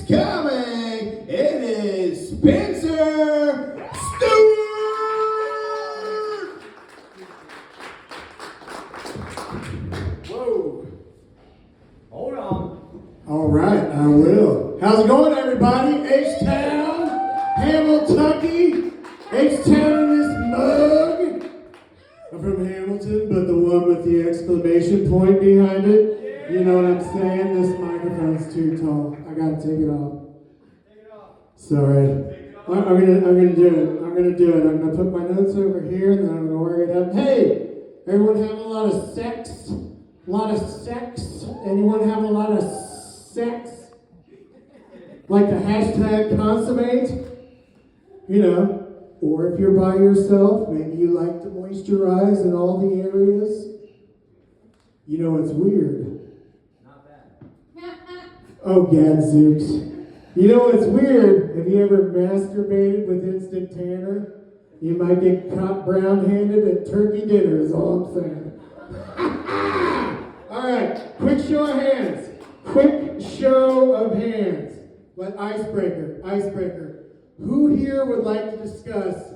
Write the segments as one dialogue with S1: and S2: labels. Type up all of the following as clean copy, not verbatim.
S1: coming. It is Spencer Stewart. Whoa.
S2: Hold on.
S3: All right, I will. How's it going, everybody? H-Town, Hamiltucky, H-Town in this mug. I'm from Hamilton, but the one with the exclamation point behind it. You know what I'm saying? This microphone's too tall. I gotta take it off.
S2: Take it off.
S3: Sorry.
S2: Take it off.
S3: I'm gonna do it. I'm gonna put my notes over here, and then I'm gonna work it up. Hey, everyone having a lot of sex? A lot of sex? Anyone having a lot of sex? Like the hashtag consummate? You know. Or if you're by yourself, maybe you like to moisturize in all the areas. You know what's weird?
S2: Not that.
S3: Oh, gadzooks. You know what's weird? Have you ever masturbated with instant tanner? You might get caught brown-handed at turkey dinner is all I'm saying. All right, quick show of hands. Quick show of hands. Like icebreaker. Who here would like to discuss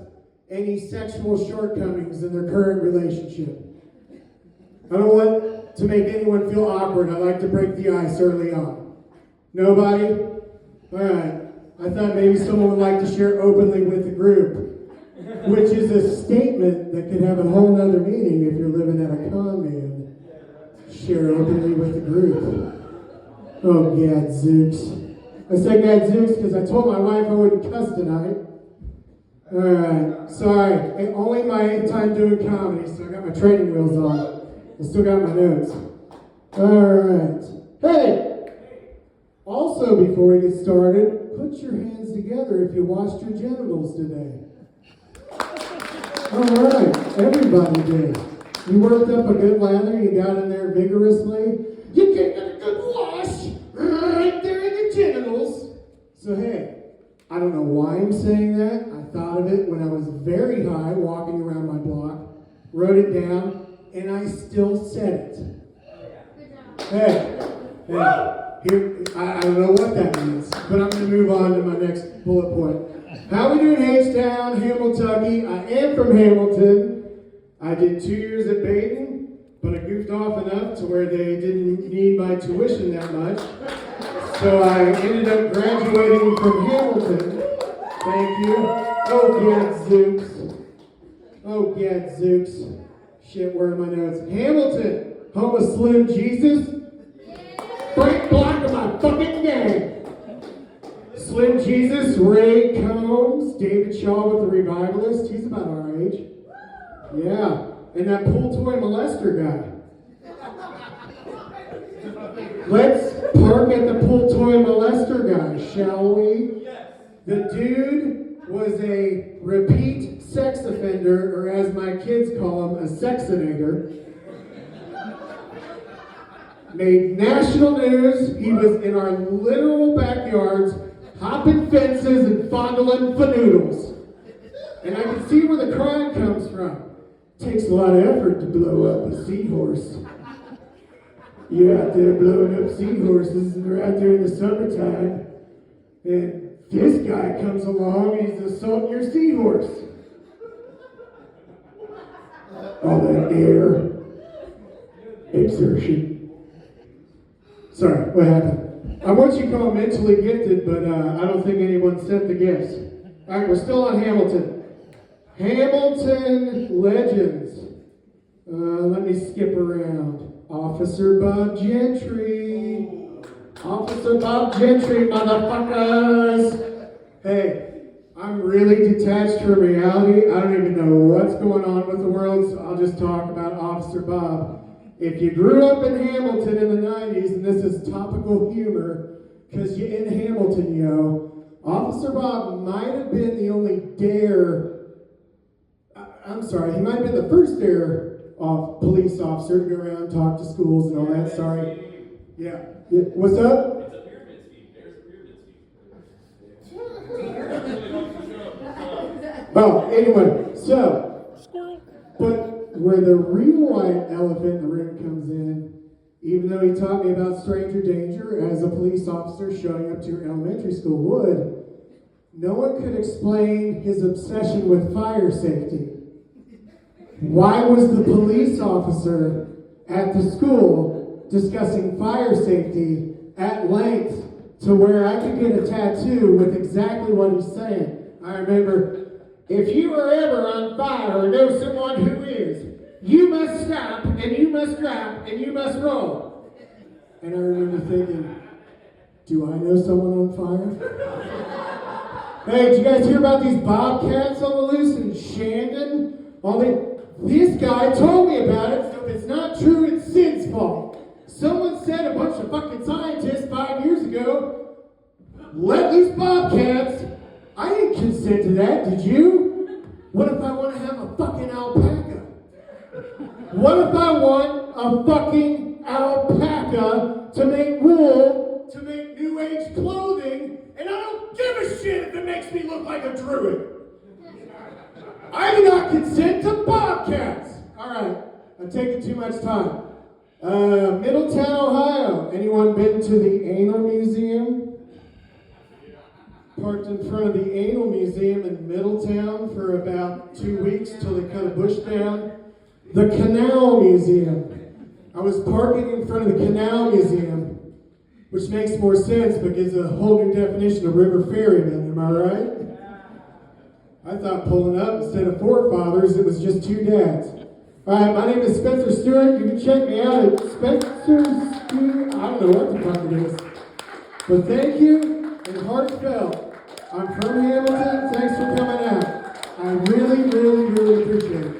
S3: any sexual shortcomings in their current relationship? I don't want to make anyone feel awkward. I like to break the ice early on. Nobody? All right. I thought maybe someone would like to share openly with the group, which is a statement that could have a whole nother meaning if you're living at a con man. Share openly with the group. Oh, gadzooks. I said gadzooks because I told my wife I wouldn't cuss tonight. All right, sorry. Only my 8th time doing comedy, so I got my training wheels on. I still got my notes. All right. Hey! Also, before we get started, put your hands together if you washed your genitals today. All right, everybody did. You worked up a good lather, you got in there vigorously. You gave it a good wash right there in the genitals. So hey, I don't know why I'm saying that. I thought of it when I was very high walking around my block, wrote it down, and I still said it. Hey, here, I don't know what that means, but I'm going to move on to my next bullet point. How we doing, H-Town, Hamiltucky? I am from Hamilton. I did 2 years at Baden, but I goofed off enough to where they didn't need my tuition that much. So I ended up graduating from Hamilton. Thank you. Oh, gadzooks. Shit, where are my notes? Hamilton, home of Slim Jesus. Frank Block of my fucking gang. Slim Jesus, Ray Combs, David Shaw with the Revivalist. He's about our age. Yeah, and that pool toy molester guy. Let's park at the pool toy molester guy, shall we?
S2: Yes.
S3: The dude was a repeat sex offender, or as my kids call him, a sexinator. Made national news. He was in our literal backyards, hopping fences and fondling fanoodles. And I can see where the crime comes from. Takes a lot of effort to blow up a seahorse. You're out there blowing up seahorses, and they're out there in the summertime. And this guy comes along and he's assaulting your seahorse. All that air exertion. Sorry, what happened? I want you to call mentally gifted, but I don't think anyone sent the gifts. All right, we're still on Hamilton. Hamilton legends. Let me skip around. Officer Bob Gentry. Officer Bob Gentry, motherfuckers. Hey, I'm really detached from reality. I don't even know what's going on with the world, so I'll just talk about Officer Bob. If you grew up in Hamilton in the 90s, and this is topical humor, because you're in Hamilton, yo, Officer Bob might have been the only he might have been the first police officer to go around and talk to schools and all that, sorry. Yeah. What's up?
S2: It's a pyramid scheme. There's a pyramid scheme.
S3: Oh, anyway, so, but where the real white elephant in the room comes in even though he taught me about stranger danger as a police officer showing up to your elementary school would, no one could explain his obsession with fire safety. Why was the police officer at the school discussing fire safety at length to where I could get a tattoo with exactly what he's saying? I remember, if you are ever on fire or know someone who is, you must stop and you must drop and you must roll. And I remember thinking, do I know someone on fire? Hey, did you guys hear about these bobcats on the loose in Shandon? This guy told me about it, so if it's not true, it's Sid's fault. Someone said a bunch of fucking scientists 5 years ago, let loose bobcats. I didn't consent to that, did you? What if I want to have a fucking alpaca? What if I want a fucking alpaca to make wool, to make new age clothing, and I don't give a shit if it makes me look like a druid? I do not consent to bobcats. All right, I'm taking too much time. Middletown, Ohio. Anyone been to the Anal Museum? Parked in front of the Anal Museum in Middletown for about 2 weeks till they cut a bush down. The Canal Museum. I was parking in front of the Canal Museum, which makes more sense but gives a whole new definition of river ferryman, am I right? I thought pulling up, instead of forefathers, it was just two dads. All right, my name is Spencer Stewart. You can check me out at Spencer Stewart. I don't know what the fuck it is. But thank you, and heartfelt. I'm from Hamilton. Thanks for coming out. I really, really, really appreciate it.